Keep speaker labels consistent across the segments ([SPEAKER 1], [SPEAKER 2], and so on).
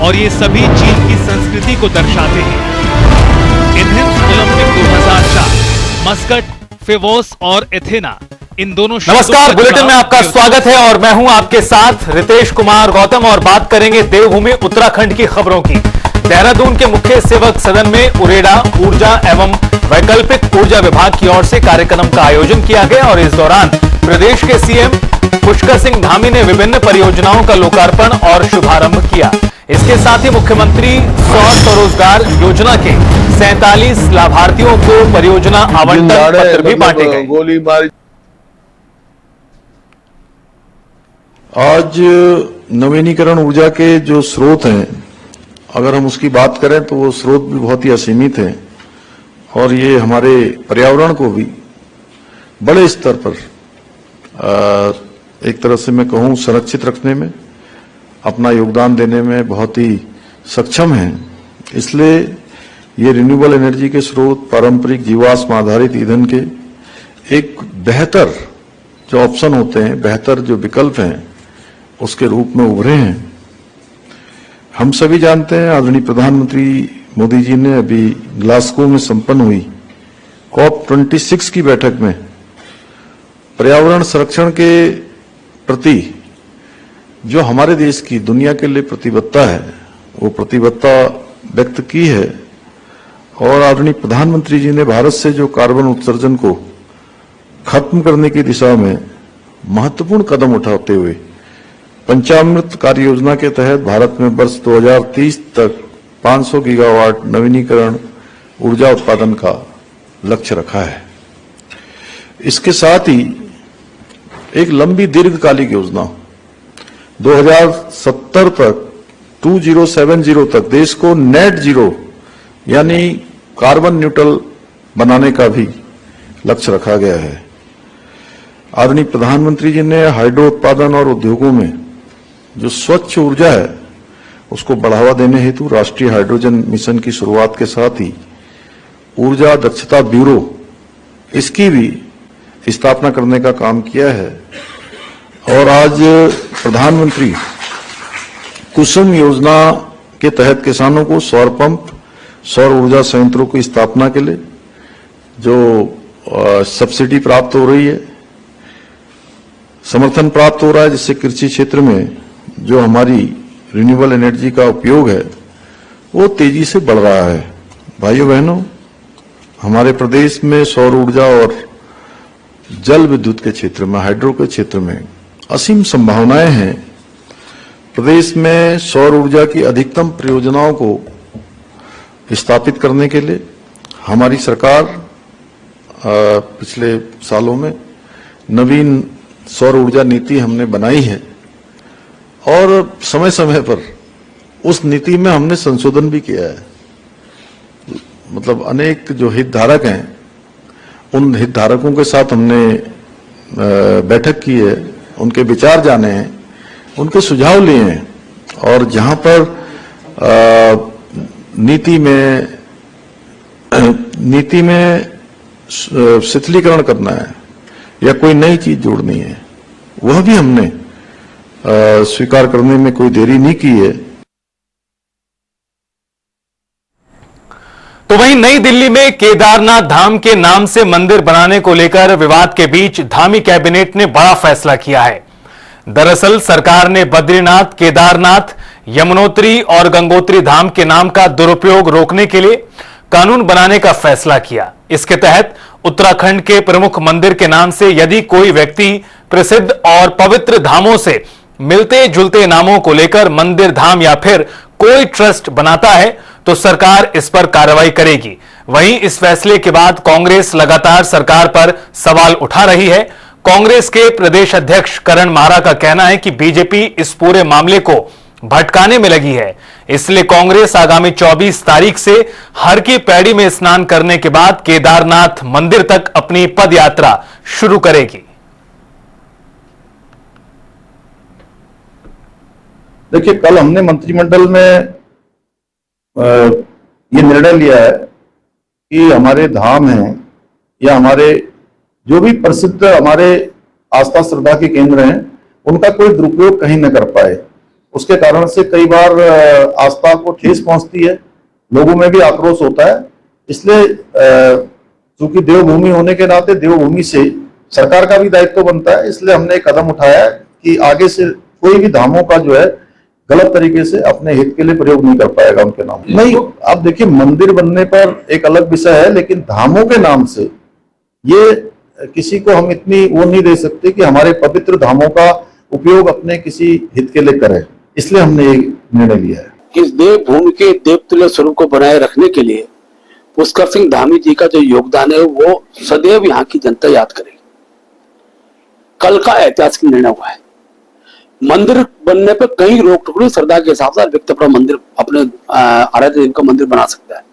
[SPEAKER 1] और ये सभी चीन की संस्कृति को दर्शाते हैं। एथेंस ओलंपिक 2004, मस्कट, फेवोस और एथेना, इन दोनों।
[SPEAKER 2] नमस्कार, बुलेटिन में आपका स्वागत है और मैं हूं आपके साथ रितेश कुमार गौतम और बात करेंगे देवभूमि उत्तराखंड की खबरों की। देहरादून के मुख्य सेवक सदन में उरेडा ऊर्जा एवं वैकल्पिक ऊर्जा विभाग की ओर से कार्यक्रम का आयोजन किया गया और इस दौरान प्रदेश के सीएम पुष्कर सिंह धामी ने विभिन्न परियोजनाओं का लोकार्पण और शुभारंभ किया। इसके साथ ही मुख्यमंत्री सौर स्वरोजगार योजना के 47 लाभार्थियों को परियोजना आवंटन पत्र भी बांटे गए।
[SPEAKER 3] आज नवीनीकरण ऊर्जा के जो स्रोत हैं, अगर हम उसकी बात करें तो वो स्रोत भी बहुत ही असीमित हैं और ये हमारे पर्यावरण को भी बड़े स्तर पर एक तरह से मैं कहूँ संरक्षित रखने में, अपना योगदान देने में बहुत ही सक्षम हैं। इसलिए ये रिन्यूएबल एनर्जी के स्रोत, पारंपरिक जीवाश्म आधारित ईंधन के एक बेहतर जो ऑप्शन होते हैं, बेहतर जो विकल्प हैं, उसके रूप में उभरे हैं। हम सभी जानते हैं आदरणीय प्रधानमंत्री मोदी जी ने अभी ग्लासगो में संपन्न हुई COP26 की बैठक में पर्यावरण संरक्षण के प्रति जो हमारे देश की दुनिया के लिए प्रतिबद्धता है, वो प्रतिबद्धता व्यक्त की है और आदरणीय प्रधानमंत्री जी ने भारत से जो कार्बन उत्सर्जन को खत्म करने की दिशा में महत्वपूर्ण कदम उठाते हुए पंचामृत कार्य योजना के तहत भारत में वर्ष 2030 तक 500 गीगावाट नवीनीकरण ऊर्जा उत्पादन का लक्ष्य रखा है। इसके साथ ही एक लंबी दीर्घकालिक योजना 2070 तक 2070 तक देश को नेट जीरो यानी कार्बन न्यूट्रल बनाने का भी लक्ष्य रखा गया है। आदरणीय प्रधानमंत्री जी ने हाइड्रो उत्पादन और उद्योगों में जो स्वच्छ ऊर्जा है उसको बढ़ावा देने हेतु राष्ट्रीय हाइड्रोजन मिशन की शुरुआत के साथ ही ऊर्जा दक्षता ब्यूरो, इसकी भी स्थापना करने का काम किया है। और आज प्रधानमंत्री कुसुम योजना के तहत किसानों को सौर पंप, सौर ऊर्जा संयंत्रों की स्थापना के लिए जो सब्सिडी प्राप्त हो रही है, समर्थन प्राप्त हो रहा है, जिससे कृषि क्षेत्र में जो हमारी रिन्यूएबल एनर्जी का उपयोग है वो तेजी से बढ़ रहा है। भाइयों बहनों, हमारे प्रदेश में सौर ऊर्जा और जल विद्युत के क्षेत्र में, हाइड्रो के क्षेत्र में असीम संभावनाएं हैं। प्रदेश में सौर ऊर्जा की अधिकतम परियोजनाओं को स्थापित करने के लिए हमारी सरकार पिछले सालों में नवीन सौर ऊर्जा नीति हमने बनाई है और समय समय पर उस नीति में हमने संशोधन भी किया है। मतलब अनेक जो हितधारक हैं, उन हितधारकों के साथ हमने बैठक की है, उनके विचार जाने हैं, उनके सुझाव लिए हैं और जहां पर नीति में शिथिलीकरण करना है या कोई नई चीज जोड़नी है, वह भी हमने स्वीकार करने में कोई देरी नहीं की है।
[SPEAKER 2] तो वहीं नई दिल्ली में केदारनाथ धाम के नाम से मंदिर बनाने को लेकर विवाद के बीच धामी कैबिनेट ने बड़ा फैसला किया है। दरअसल सरकार ने बद्रीनाथ, केदारनाथ, यमुनोत्री और गंगोत्री धाम के नाम का दुरुपयोग रोकने के लिए कानून बनाने का फैसला किया। इसके तहत उत्तराखंड के प्रमुख मंदिर के नाम से यदि कोई व्यक्ति प्रसिद्ध और पवित्र धामों से मिलते जुलते नामों को लेकर मंदिर, धाम या फिर कोई ट्रस्ट बनाता है तो सरकार इस पर कार्रवाई करेगी। वहीं इस फैसले के बाद कांग्रेस लगातार सरकार पर सवाल उठा रही है। कांग्रेस के प्रदेश अध्यक्ष करण माहरा का कहना है कि बीजेपी इस पूरे मामले को भटकाने में लगी है, इसलिए कांग्रेस आगामी 24 तारीख से हर की पैड़ी में स्नान करने के बाद केदारनाथ मंदिर तक अपनी पद यात्रा शुरू करेगी।
[SPEAKER 3] देखिए, कल हमने मंत्रिमंडल में ये निर्णय लिया है कि हमारे धाम हैं या हमारे जो भी प्रसिद्ध हमारे आस्था श्रद्धा के केंद्र हैं, उनका कोई दुरुपयोग कहीं न कर पाए। उसके कारण से कई बार आस्था को ठेस पहुंचती है, लोगों में भी आक्रोश होता है। इसलिए चूंकि देवभूमि होने के नाते देवभूमि से सरकार का भी दायित्व बनता है, इसलिए हमने एक कदम उठाया कि आगे से कोई भी धामों का जो है गलत तरीके से अपने हित के लिए प्रयोग नहीं कर पाएगा उनके नाम। नहीं, आप देखिए मंदिर बनने पर एक अलग विषय है, लेकिन धामों के नाम से ये किसी को हम इतनी वो नहीं दे सकते कि हमारे पवित्र धामों का उपयोग अपने किसी हित के लिए करें। इसलिए हमने ये निर्णय लिया है।
[SPEAKER 4] इस देवभूमि के देवतुल्य स्वरूप को बनाए रखने के लिए पुष्कर सिंह धामी जी का जो योगदान है वो सदैव यहाँ की जनता याद करेगी। कल का ऐतिहासिक निर्णय हुआ है, मंदिर बनने पर कहीं रोक टोक नहीं, श्रद्धा के हिसाब से व्यक्ति अपना मंदिर, अपने आराध्य देव का मंदिर बना सकता है।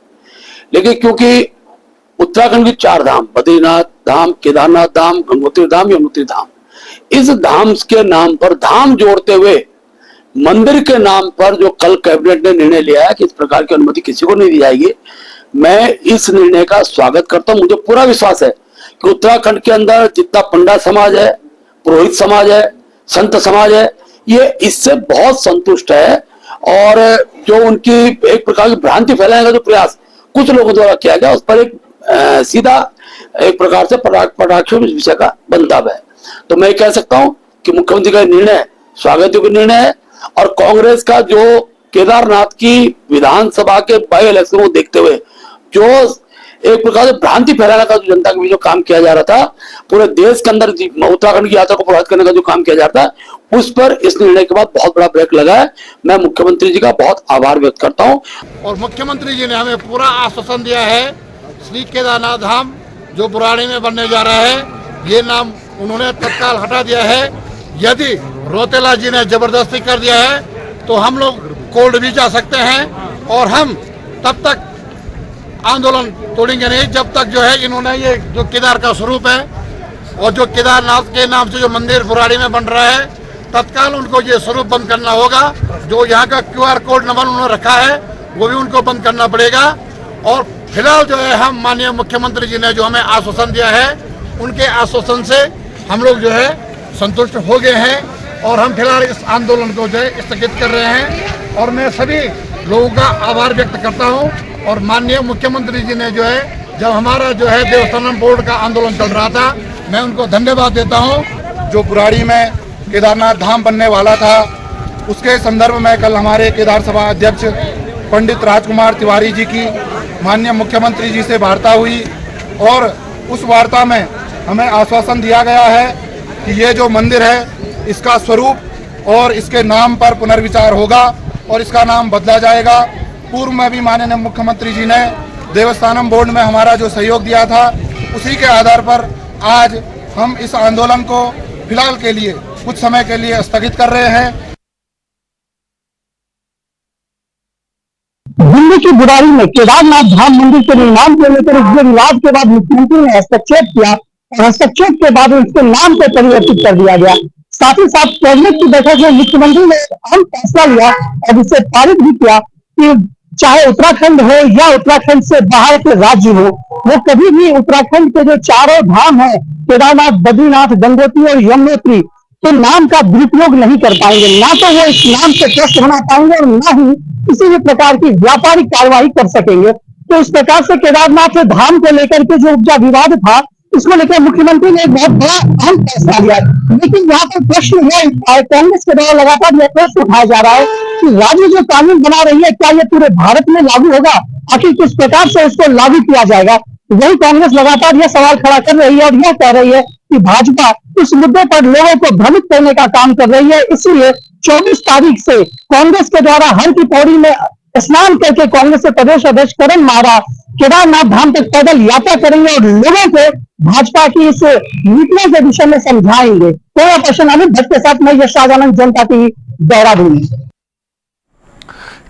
[SPEAKER 4] लेकिन क्योंकि उत्तराखंड की 4 धाम, बद्रीनाथ धाम, केदारनाथ धाम, गंगोत्री धाम, यमुनोत्री धाम, इस धाम के नाम पर धाम जोड़ते हुए मंदिर के नाम पर जो कल कैबिनेट ने निर्णय लिया है कि इस प्रकार की अनुमति किसी को नहीं दी जाएगी, मैं इस निर्णय का स्वागत करता हूं। मुझे पूरा विश्वास है कि उत्तराखंड के अंदर जितना पंडा समाज है, पुरोहित समाज है, संत समाज है, ये इससे बहुत संतुष्ट है। और जो उनकी एक प्रकार की भ्रांति फैलाने का जो प्रयास कुछ लोगों द्वारा किया गया, उस पर एक सीधा एक प्रकार से पटाक्ष विषय का बंधव है। तो मैं कह सकता हूं कि मुख्यमंत्री का निर्णय स्वागत योग्य निर्णय है। और कांग्रेस का जो केदारनाथ की विधानसभा के बाई इलेक्शन को देखते हुए जो एक प्रकार से भ्रांति फैलाने का जो जनता के बीच जो काम किया जा रहा था, पूरे देश के अंदर उत्तराखंड की यात्रा को प्रभावित करने का जो काम किया जा रहा था, उस पर इस निर्णय के बाद बहुत बड़ा ब्रेक लगा है। मैं मुख्यमंत्री जी का बहुत आभार व्यक्त करता हूं।
[SPEAKER 5] और मुख्यमंत्री जी ने हमें पूरा आश्वासन दिया है, श्री केदारनाथ धाम जो बुराड़ी में बनने जा रहा है, ये नाम उन्होंने तत्काल हटा दिया है। यदि रौतेला जी ने जबरदस्ती कर दिया है तो हम लोग कोर्ट भी जा सकते हैं और हम तब तक आंदोलन तोड़ेंगे नहीं जब तक जो है इन्होंने ये जो केदार का स्वरूप है और जो केदारनाथ के नाम से जो मंदिर बुराड़ी में बन रहा है, तत्काल उनको ये स्वरूप बंद करना होगा। जो यहाँ का QR कोड नंबर उन्होंने रखा है वो भी उनको बंद करना पड़ेगा। और फिलहाल जो है हम माननीय मुख्यमंत्री जी ने जो हमें आश्वासन दिया है, उनके आश्वासन से हम लोग जो है संतुष्ट हो गए हैं और हम फिलहाल इस आंदोलन को जो है स्थगित कर रहे हैं। और मैं सभी लोगों का आभार व्यक्त करता हूं। और माननीय मुख्यमंत्री जी ने जो है जब हमारा जो है देवस्थानम बोर्ड का आंदोलन चल रहा था, मैं उनको धन्यवाद देता हूं।
[SPEAKER 6] जो बुराड़ी में केदारनाथ धाम बनने वाला था, उसके संदर्भ में कल हमारे केदार सभा अध्यक्ष पंडित राजकुमार तिवारी जी की माननीय मुख्यमंत्री जी से वार्ता हुई और उस वार्ता में हमें आश्वासन दिया गया है कि ये जो मंदिर है इसका स्वरूप और इसके नाम पर पुनर्विचार होगा और इसका नाम बदला जाएगा। पूर्व में भी माननीय मुख्यमंत्री जी ने देवस्थानम बोर्ड में हमारा जो सहयोग दिया था, उसी के आधार पर आज हम इस आंदोलन को फिलहाल के लिए कुछ समय के लिए स्थगित कर रहे हैं।
[SPEAKER 7] दिल्ली की बुराड़ी में केदारनाथ धाम मंदिर के निर्माण को लेकर एक विवाद के बाद मुख्यमंत्री ने हस्तक्षेप किया और हस्तक्षेप के बाद उसके नाम को परिवर्तित कर दिया गया। साथ ही साथ कैबिनेट की बैठक में मुख्यमंत्री ने अहम फैसला लिया और इसे पारित भी किया कि चाहे उत्तराखंड हो या उत्तराखंड से बाहर के राज्य हो, वो कभी भी उत्तराखंड के जो 4 धाम है, केदारनाथ, बद्रीनाथ, गंगोत्री और यमुनोत्री, के नाम का दुरुपयोग नहीं कर पाएंगे। ना तो वो इस नाम से ट्रस्ट बना पाएंगे और ना ही किसी भी प्रकार की व्यापारिक कार्रवाई कर सकेंगे। तो इस प्रकार से केदारनाथ धाम को लेकर के जो उपजा विवाद था, इसको लेकर मुख्यमंत्री ने एक बहुत बड़ा अहम फैसला लिया। लेकिन यहाँ पर प्रश्न है, कांग्रेस के द्वारा लगातार यह प्रश्न उठाया जा रहा है कि राज्य जो कानून बना रही है, क्या ये पूरे भारत में लागू होगा? आखिर किस प्रकार से उसको लागू किया जाएगा? वही कांग्रेस लगातार यह सवाल खड़ा कर रही है और यह कह रही है कि भाजपा इस मुद्दे पर लोगों को भ्रमित करने का काम कर रही है। इसलिए 24 तारीख से कांग्रेस के द्वारा हर की पौड़ी में स्नान करके कांग्रेस के प्रदेश अध्यक्ष करण महाराज केदारनाथ धाम तक पैदल यात्रा करेंगे और लोगों को भाजपा की इस नीतियों के विषय में समझाएंगे। कोई प्रश्न अमित भट्ट के साथ मैं यशानंद, जनता टीवी, देहरादून।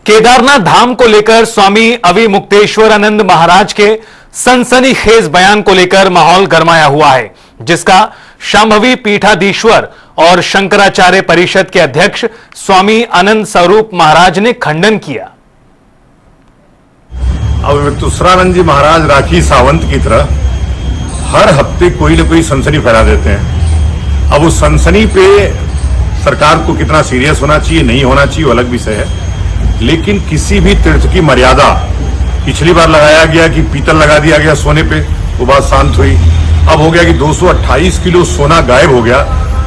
[SPEAKER 2] केदारनाथ धाम को लेकर स्वामी अविमुक्तेश्वरानंद महाराज के सनसनीखेज बयान को लेकर माहौल गरमाया हुआ है, जिसका शांभवी पीठाधीश्वर और शंकराचार्य परिषद के अध्यक्ष स्वामी आनंद स्वरूप महाराज ने खंडन किया।
[SPEAKER 8] अविमुक्तेश्वरानंद जी महाराज राखी सावंत की तरह हर हफ्ते कोई न कोई सनसनी फैला देते हैं। अब उस सनसनी पे सरकार को कितना सीरियस होना चाहिए, नहीं होना चाहिए, वो अलग विषय है। लेकिन किसी भी तीर्थ की मर्यादा, पिछली बार लगाया गया कि पीतल लगा दिया गया सोने पे, वो बात शांत हुई। अब हो गया कि 228 किलो सोना गायब हो गया।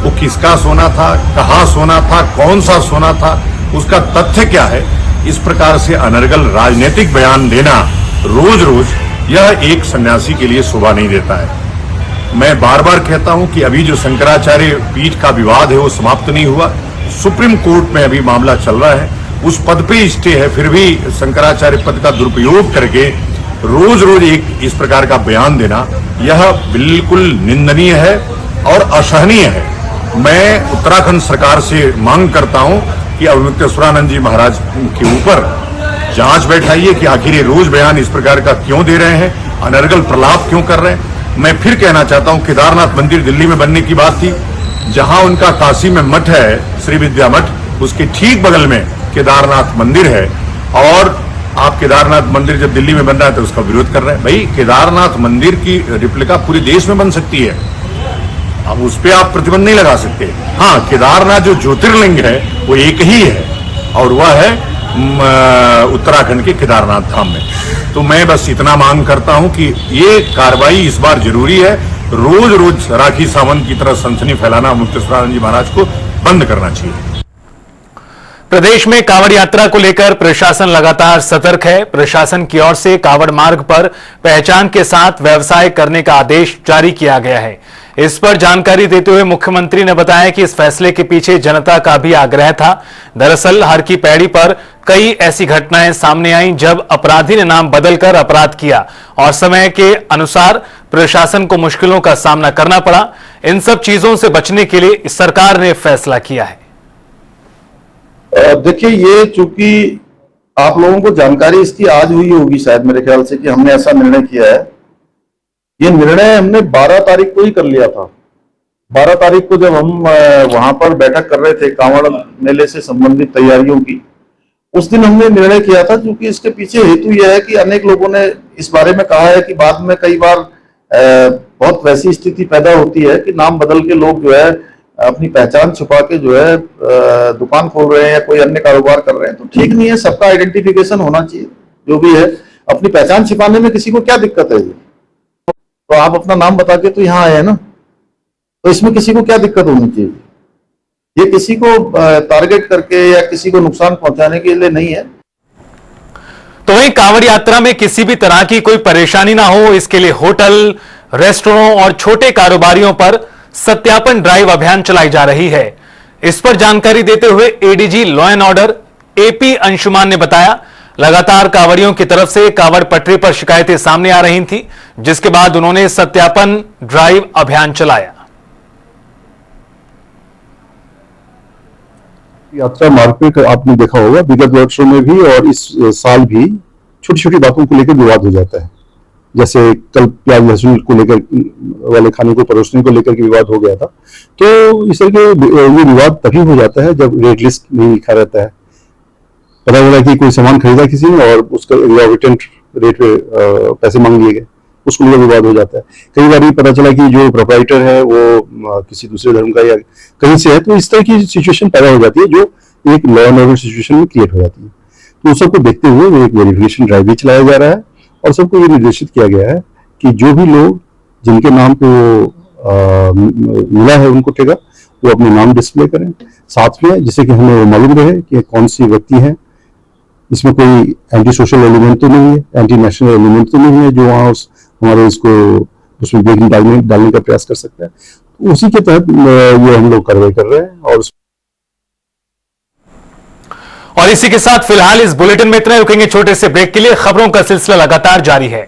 [SPEAKER 8] वो किसका सोना था, कहाँ सोना था, कौन सा सोना था, उसका तथ्य क्या है? इस प्रकार से अनर्गल राजनीतिक बयान देना रोज रोज, यह एक सन्यासी के लिए शोभा नहीं देता है। मैं बार बार कहता हूं कि अभी जो शंकराचार्य पीठ का विवाद है वो समाप्त नहीं हुआ। सुप्रीम कोर्ट में अभी मामला चल रहा है, उस पद पे स्टे है, फिर भी शंकराचार्य पद का दुरुपयोग करके रोज रोज एक इस प्रकार का बयान देना, यह बिल्कुल निंदनीय है और असहनीय है। मैं उत्तराखंड सरकार से मांग करता हूं कि अवधूतेश्वरानंद जी महाराज के ऊपर जांच बैठाइए कि आखिर ये रोज बयान इस प्रकार का क्यों दे रहे हैं, अनर्गल प्रलाप क्यों कर रहे हैं। मैं फिर कहना चाहता हूं, केदारनाथ मंदिर दिल्ली में बनने की बात थी, जहां उनका काशी में मठ है, श्री विद्या मठ, उसके ठीक बगल में केदारनाथ मंदिर है, और आप केदारनाथ मंदिर जब दिल्ली में बन रहा है तो उसका विरोध कर रहे हैं। भाई, केदारनाथ मंदिर की रिप्लिका पूरे देश में बन सकती है, अब उस पर आप प्रतिबंध नहीं लगा सकते। हाँ, केदारनाथ जो ज्योतिर्लिंग है वो एक ही है, और वह है उत्तराखंड के केदारनाथ धाम में। तो मैं बस इतना मांग करता हूं कि ये कार्रवाई इस बार जरूरी है। रोज रोज राखी सावंत की तरह सनसनी फैलाना अवधूतेश्वरानंद जी महाराज को बंद करना चाहिए।
[SPEAKER 2] प्रदेश में कांवड़ यात्रा को लेकर प्रशासन लगातार सतर्क है। प्रशासन की ओर से कांवड़ मार्ग पर पहचान के साथ व्यवसाय करने का आदेश जारी किया गया है। इस पर जानकारी देते हुए मुख्यमंत्री ने बताया कि इस फैसले के पीछे जनता का भी आग्रह था। दरअसल हर की पैड़ी पर कई ऐसी घटनाएं सामने आईं जब अपराधी ने नाम बदलकर अपराध किया और समय के अनुसार प्रशासन को मुश्किलों का सामना करना पड़ा। इन सब चीजों से बचने के लिए सरकार ने फैसला किया है।
[SPEAKER 9] देखिए, ये चूंकि आप लोगों को जानकारी इसकी आज हुई होगी शायद, मेरे ख्याल से, कि हमने ऐसा निर्णय किया है। ये निर्णय हमने 12 तारीख को ही कर लिया था। 12 तारीख को जब हम वहां पर बैठक कर रहे थे कांवड़ मेले से संबंधित तैयारियों की, उस दिन हमने निर्णय किया था। क्योंकि इसके पीछे हेतु यह है कि अनेक लोगों ने इस बारे में कहा है कि बाद में कई बार बहुत वैसी स्थिति पैदा होती है कि नाम बदल के लोग जो है अपनी पहचान छुपा के जो है दुकान खोल रहे हैं या कोई अन्य कारोबार कर रहे हैं। तो ठीक नहीं है, सबका आइडेंटिफिकेशन होना चाहिए। जो भी है, अपनी पहचान छिपाने में किसी को क्या दिक्कत है? तो आप अपना नाम बता के तो यहाँ आए हैं ना, तो इसमें किसी को क्या दिक्कत होनी चाहिए? ये किसी को टारगेट करके या किसी को नुकसान पहुंचाने के लिए नहीं है।
[SPEAKER 2] तो वहीं कांवड़ यात्रा में किसी भी तरह की कोई परेशानी ना हो, इसके लिए होटल, रेस्टोरेंट और छोटे कारोबारियों पर सत्यापन ड्राइव अभियान चलाई जा रही है। इस पर जानकारी देते हुए ADG law and order AP Anshuman ने बताया, लगातार कांवड़ियों की तरफ से कांवड़ पटरी पर शिकायतें सामने आ रही थी, जिसके बाद उन्होंने सत्यापन ड्राइव अभियान चलाया।
[SPEAKER 10] यात्रा मार्ग पे आपने देखा होगा, विगत वर्षों में भी और इस साल भी छोटी छोटी बातों को लेकर विवाद हो जाता है। जैसे कल प्याज लहसुन को लेकर वाले खाने को परोसने को लेकर के विवाद हो गया था। तो इस तरह के ये विवाद तभी हो जाता है जब रेट लिस्ट नहीं लिखा रहता है। पता चला कि कोई सामान खरीदा किसी ने और उसका एग्जॉर्बिटेंट रेट पे पैसे मांग लिए गए, उसको लेकर विवाद हो जाता है। कई बार ये पता चला कि जो प्रोप्राइटर है वो किसी दूसरे धर्म का या कहीं से है, तो इस तरह की सिचुएशन पैदा हो जाती है जो एक लॉ एंड ऑर्डर सिचुएशन में क्रिएट हो जाती है। तो उस सबको देखते हुए एक वेरिफिकेशन ड्राइव भी चलाया जा रहा है और सबको ये निर्देशित किया गया है कि जो भी लोग जिनके नाम पे वो मिला है उनको ठेगा, वो अपने नाम डिस्प्ले करें साथ में, जिससे कि हमें वो मालूम रहे कि कौन सी व्यक्ति है। इसमें कोई एंटी सोशल एलिमेंट तो नहीं है, एंटी नेशनल एलिमेंट तो नहीं है जो वहाँ हमारे इसको उसमें ब्रेक डालने का प्रयास कर सकता है। तो उसी के तहत ये हम लोग कार्रवाई कर रहे हैं।
[SPEAKER 2] और इसी के साथ फिलहाल इस बुलेटिन में इतना, रुकेंगे छोटे से ब्रेक के लिए। खबरों का सिलसिला लगातार जारी है।